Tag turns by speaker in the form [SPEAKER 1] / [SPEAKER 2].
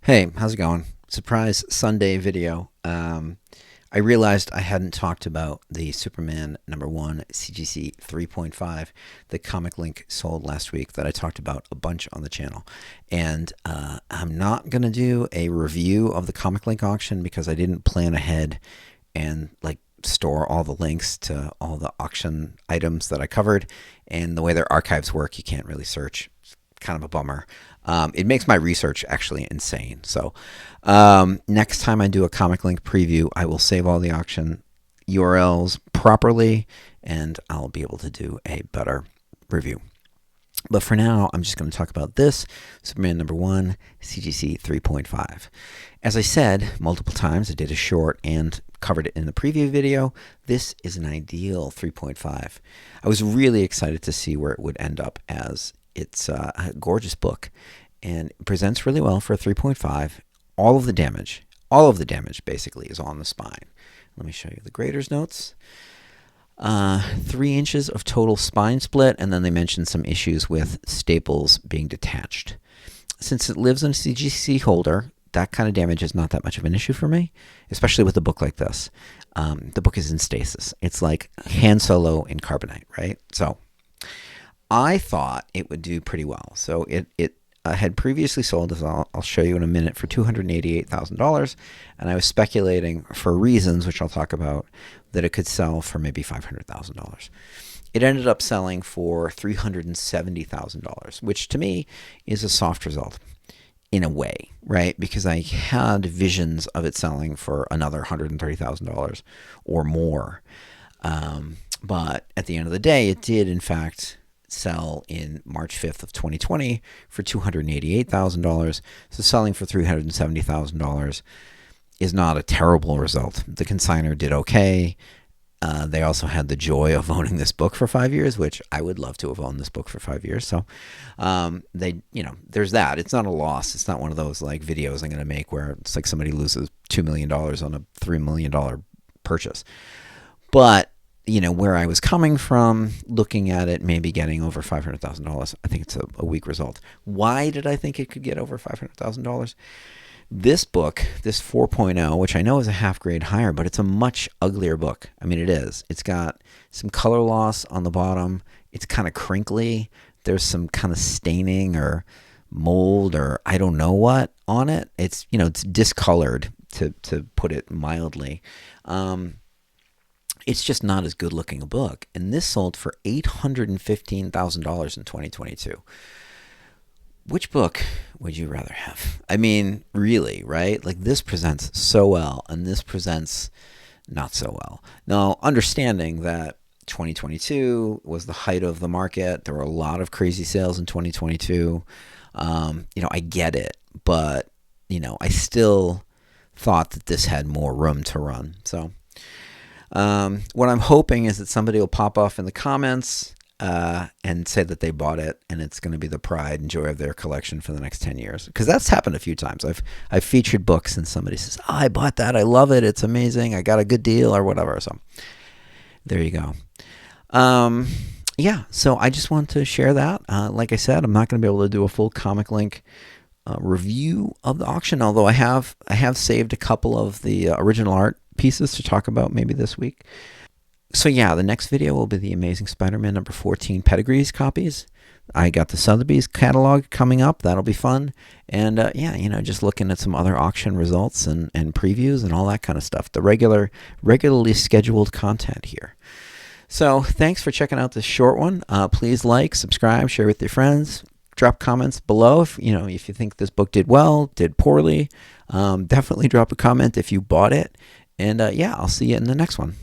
[SPEAKER 1] Hey, how's it going? Surprise Sunday video. I realized I hadn't talked about the Superman #1 CGC 3.5 that ComicLink sold last week that I talked about a bunch on the channel. And I'm not going to do a review of the ComicLink auction because I didn't plan ahead and store all the links to all the auction items that I covered. And the way their archives work, you can't really search. It's kind of a bummer. It makes my research actually insane. So next time I do a ComicLink preview, I will save all the auction URLs properly, and I'll be able to do a better review. But for now, I'm just going to talk about this, Superman #1, CGC 3.5. As I said multiple times, I did a short and covered it in the preview video. This is an ideal 3.5. I was really excited to see where it would end up, as it's a gorgeous book and it presents really well for a 3.5. All of the damage basically is on the spine. Let me show you the grader's notes. 3 inches of total spine split, and then they mentioned some issues with staples being detached. Since it lives in a CGC holder, that kind of damage is not that much of an issue for me, especially with a book like this. The book is in stasis. It's like Han Solo in carbonite, right? So I thought it would do pretty well. So it had previously sold, as I'll show you in a minute, for $288,000, and I was speculating, for reasons which I'll talk about, that it could sell for maybe $500,000. It ended up selling for $370,000, which to me is a soft result in a way, right? Because I had visions of it selling for another $130,000 or more. But at the end of the day, it did, in fact, sell in March 5th of 2020 for $288,000. So selling for $370,000 is not a terrible result. The consignor did okay. They also had the joy of owning this book for 5 years, which I would love to have owned this book for 5 years. So there's that. It's not a loss. It's not one of those like videos I'm going to make where it's like somebody loses $2 million on a $3 million purchase. But where I was coming from, looking at it, maybe getting over $500,000, I think it's a weak result. Why did I think it could get over $500,000? This book, this 4.0, which I know is a half grade higher, but it's a much uglier book. I mean, it is. It's got some color loss on the bottom. It's kind of crinkly. There's some kind of staining or mold or I don't know what on it. It's, it's discolored, to put it mildly. It's just not as good looking a book. And this sold for $815,000 in 2022. Which book would you rather have? I mean, really, right? Like, this presents so well, and this presents not so well. Now, understanding that 2022 was the height of the market, there were a lot of crazy sales in 2022. I get it, but, I still thought that this had more room to run. So what I'm hoping is that somebody will pop off in the comments and say that they bought it, and it's going to be the pride and joy of their collection for the next 10 years. Because that's happened a few times. I've featured books, and somebody says, "Oh, I bought that. I love it. It's amazing. I got a good deal," or whatever. So there you go. Yeah, so I just want to share that. Like I said, I'm not going to be able to do a full ComicLink review of the auction, although I have saved a couple of the original art pieces to talk about maybe this week. So yeah, the next video will be the Amazing Spider-Man #14 Pedigrees copies. I got the Sotheby's catalog coming up. That'll be fun. And just looking at some other auction results and previews and all that kind of stuff. The regularly scheduled content here. So thanks for checking out this short one. Please like, subscribe, share with your friends. Drop comments below if you think this book did well, did poorly. Definitely drop a comment if you bought it. And I'll see you in the next one.